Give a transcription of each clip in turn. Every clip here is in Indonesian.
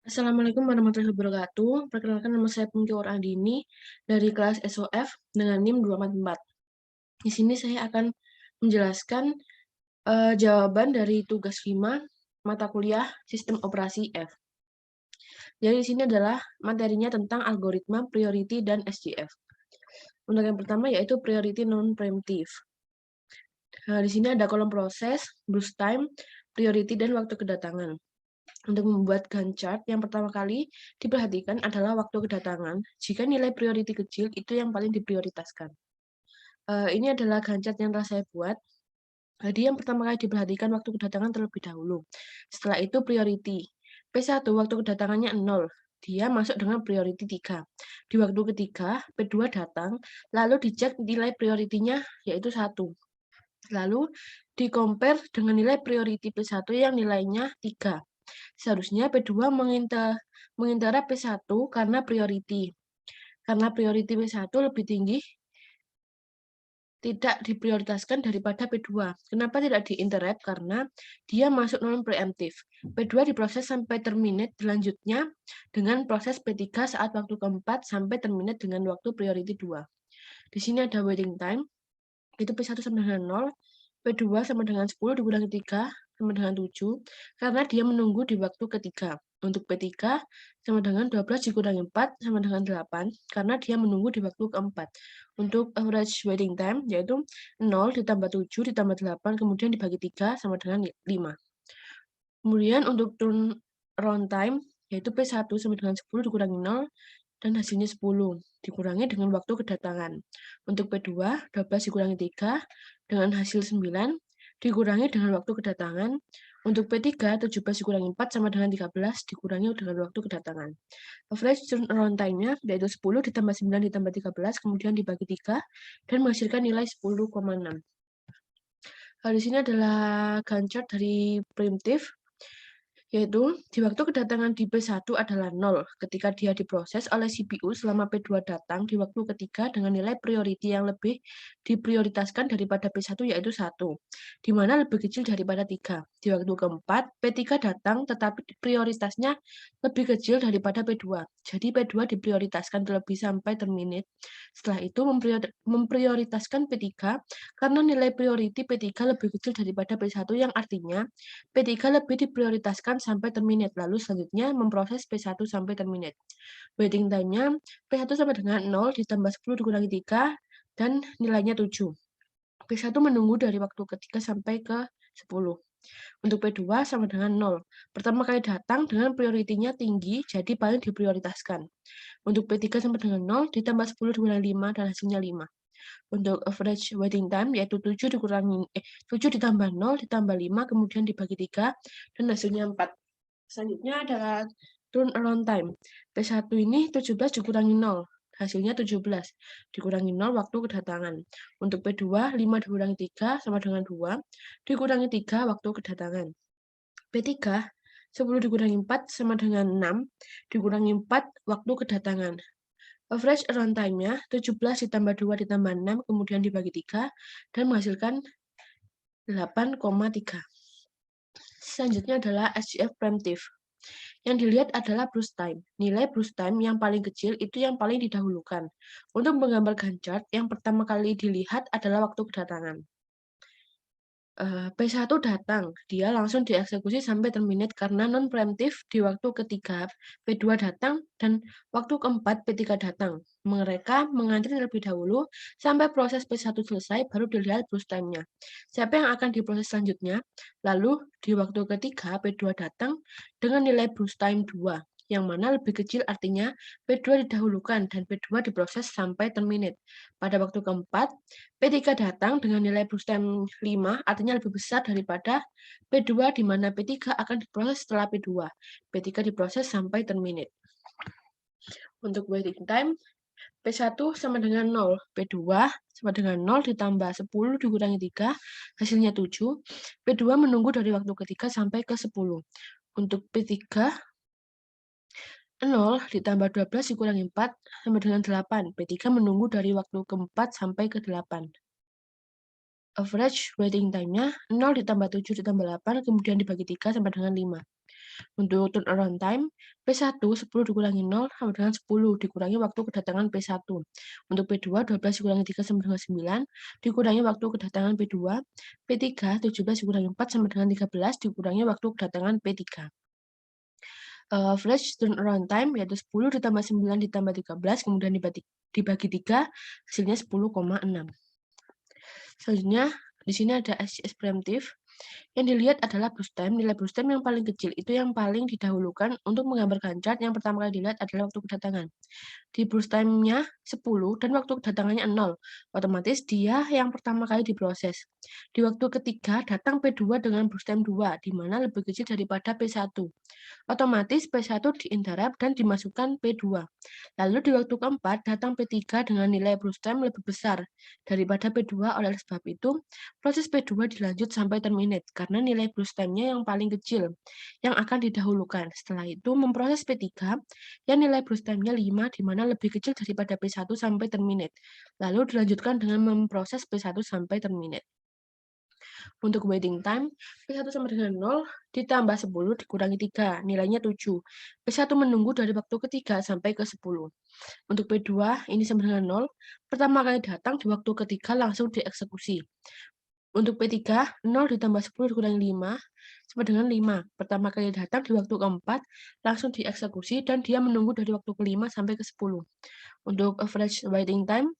Assalamualaikum warahmatullahi wabarakatuh. Perkenalkan nama saya Pungki Andini dari kelas SOF dengan NIM 244. Di sini saya akan menjelaskan jawaban dari tugas 5 mata kuliah Sistem Operasi F. Jadi di sini adalah materinya tentang algoritma, priority, dan SGF. Untuk yang pertama yaitu priority non-preemptive. Di sini ada kolom proses, burst time, priority, dan waktu kedatangan. Untuk membuat Gantt chart, yang pertama kali diperhatikan adalah waktu kedatangan. Jika nilai priority kecil, itu yang paling diprioritaskan. Ini adalah Gantt chart yang telah saya buat. Jadi yang pertama kali diperhatikan waktu kedatangan terlebih dahulu. Setelah itu priority. P1 waktu kedatangannya 0. Dia masuk dengan priority 3. Di waktu ketiga, P2 datang, lalu dicek nilai prioritinya yaitu 1. Lalu di-compare dengan nilai priority P1 yang nilainya 3. Seharusnya P2 mengintera P1 karena priority. Karena priority P1 lebih tinggi, tidak diprioritaskan daripada P2. Kenapa tidak diinterrupt? Karena dia masuk non-preemptive. P2 diproses sampai terminate, selanjutnya dengan proses P3 saat waktu keempat sampai terminate dengan waktu priority 2. Di sini ada waiting time, itu P1 sama dengan 0, P2 sama dengan 10 dikurangi 3 sama dengan 7, karena dia menunggu di waktu ketiga. Untuk P3 sama dengan 12 dikurangi 4 sama dengan 8, karena dia menunggu di waktu keempat. Untuk average waiting time, yaitu 0 ditambah 7 ditambah 8, kemudian dibagi 3 sama dengan 5. Kemudian untuk turnaround time, yaitu P1 sama dengan 10 dikurangi 0, dan hasilnya 10, dikurangi dengan waktu kedatangan. Untuk P2, 12 dikurangi 3, dengan hasil 9, dikurangi dengan waktu kedatangan. Untuk P3, 17 dikurangi 4 sama dengan 13, dikurangi dengan waktu kedatangan. Average turnaround time-nya yaitu 10 ditambah 9 ditambah 13, kemudian dibagi 3, dan menghasilkan nilai 10,6. Di sini adalah Gantt chart dari primitif, yaitu di waktu kedatangan di P1 adalah 0 ketika dia diproses oleh CPU selama P2 datang di waktu ketiga dengan nilai priority yang lebih diprioritaskan daripada P1 yaitu 1, di mana lebih kecil daripada 3. Di waktu keempat, P3 datang tetapi prioritasnya lebih kecil daripada P2. Jadi P2 diprioritaskan terlebih sampai terminate. Setelah itu memprioritaskan P3 karena nilai priority P3 lebih kecil daripada P1 yang artinya P3 lebih diprioritaskan sampai terminate, lalu selanjutnya memproses P1 sampai terminate. Waiting time-nya P1 sama dengan 0 ditambah 10 dikurangi 3, dan nilainya 7. P1 menunggu dari waktu ketiga sampai ke 10. Untuk P2 sama dengan 0. Pertama kali datang dengan prioritinya tinggi, jadi paling diprioritaskan. Untuk P3 sama dengan 0 ditambah 10 dikurangi 5, dan hasilnya 5. Untuk average waiting time yaitu 7 ditambah 0 ditambah 5 kemudian dibagi 3 dan hasilnya 4. Selanjutnya adalah turnaround time. P1 ini 17 dikurangi 0, hasilnya 17. Dikurangi 0 waktu kedatangan. Untuk P2 5 dikurangi 3 sama dengan 2, dikurangi 3 waktu kedatangan. P3 10 dikurangi 4 sama dengan 6, dikurangi 4 waktu kedatangan. Average runtime-nya 17 ditambah 2 ditambah 6, kemudian dibagi 3, dan menghasilkan 8,3. Selanjutnya adalah SGF preemptive. Yang dilihat adalah burst time. Nilai burst time yang paling kecil itu yang paling didahulukan. Untuk menggambar Gantt chart, yang pertama kali dilihat adalah waktu kedatangan. P1 datang, dia langsung dieksekusi sampai terminate karena non-preemptive di waktu ketiga, P2 datang, dan waktu keempat P3 datang. Mereka mengantri terlebih dahulu sampai proses P1 selesai, baru dilihat burst time-nya. Siapa yang akan diproses selanjutnya? Lalu di waktu ketiga P2 datang dengan nilai burst time 2, yang mana lebih kecil artinya P2 didahulukan dan P2 diproses sampai terminate. Pada waktu keempat, P3 datang dengan nilai burst time 5, artinya lebih besar daripada P2 di mana P3 akan diproses setelah P2. P3 diproses sampai terminate. Untuk waiting time, P1 sama dengan 0, P2 sama dengan 0 ditambah 10 dikurangi 3, hasilnya 7. P2 menunggu dari waktu ketiga sampai ke 10. Untuk P3, 0 ditambah 12 dikurangi 4 sama dengan 8. P3 menunggu dari waktu keempat sampai ke 8. Average waiting time-nya 0 ditambah 7 ditambah 8, kemudian dibagi 3 sama dengan 5. Untuk turnaround time, P1 10 dikurangi 0 sama dengan 10 dikurangi waktu kedatangan P1. Untuk P2 12 dikurangi 3 sama dengan 9 dikurangi waktu kedatangan P2. P3 17 dikurangi 4 sama dengan 13 dikurangi waktu kedatangan P3. Flash turnaround time yaitu 10 ditambah 9 ditambah 13 kemudian dibagi 3 hasilnya 10,6. Selanjutnya di sini ada SCS preemptive. Yang dilihat adalah burst time. Nilai burst time yang paling kecil itu yang paling didahulukan untuk menggambarkan chart. Yang pertama kali dilihat adalah waktu kedatangan. Di burst time-nya 10 dan waktu kedatangannya 0. Otomatis dia yang pertama kali diproses. Di waktu ketiga datang P2 dengan burst time 2, di mana lebih kecil daripada P1. Otomatis P1 diinterrupt dan dimasukkan P2. Lalu di waktu keempat datang P3 dengan nilai burst time lebih besar daripada P2. Oleh sebab itu, proses P2 dilanjut sampai terminate karena nilai burst time-nya yang paling kecil yang akan didahulukan. Setelah itu memproses P3 yang nilai burst time-nya 5 di mana lebih kecil daripada P1 sampai terminate. Lalu dilanjutkan dengan memproses P1 sampai terminate. Untuk waiting time, P1 sama dengan 0 ditambah 10 dikurangi 3, nilainya 7. P1 menunggu dari waktu ketiga sampai ke 10. Untuk P2, ini sama dengan 0, pertama kali datang di waktu ketiga langsung dieksekusi. Untuk P3, 0 ditambah 10 dikurangi 5, sama dengan 5. Pertama kali datang di waktu keempat, langsung dieksekusi, dan dia menunggu dari waktu kelima sampai ke 10. Untuk average waiting time,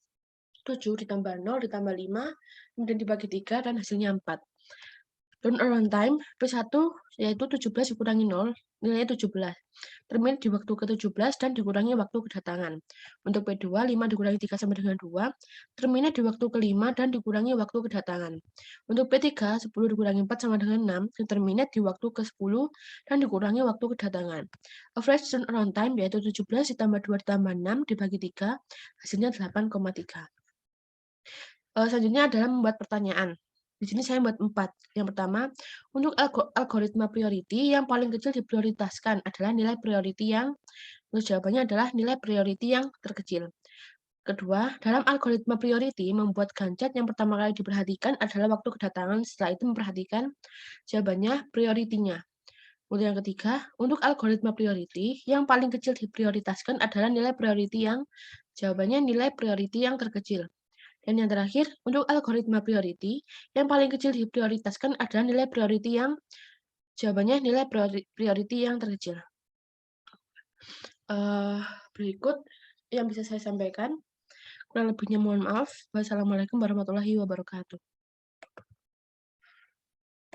7 ditambah 0 ditambah 5, kemudian dibagi 3, dan hasilnya 4. Turnaround time P1 yaitu 17 dikurangi 0, nilainya 17. Terminate di waktu ke-17 dan dikurangi waktu kedatangan. Untuk P2, 5 dikurangi 3 sama dengan 2. Terminate di waktu kelima dan dikurangi waktu kedatangan. Untuk P3, 10 dikurangi 4 sama dengan 6. Dan terminate di waktu ke-10 dan dikurangi waktu kedatangan. Average turnaround time yaitu 17 ditambah 2 ditambah 6 dibagi 3, hasilnya 8,3. Selanjutnya adalah membuat pertanyaan. Di sini saya membuat 4. Yang pertama, untuk algoritma priority yang paling kecil diprioritaskan adalah nilai priority yang jawabannya adalah nilai priority yang terkecil. Kedua, dalam algoritma priority membuat gancat yang pertama kali diperhatikan adalah waktu kedatangan, setelah itu memperhatikan jawabannya prioritinya. Kemudian yang ketiga, untuk algoritma priority yang paling kecil diprioritaskan adalah nilai priority yang jawabannya nilai priority yang terkecil. Dan yang terakhir, untuk algoritma priority, yang paling kecil diprioritaskan adalah nilai priority yang jawabannya nilai priority yang terkecil. Berikut yang bisa saya sampaikan. Kurang lebihnya mohon maaf. Wassalamualaikum warahmatullahi wabarakatuh.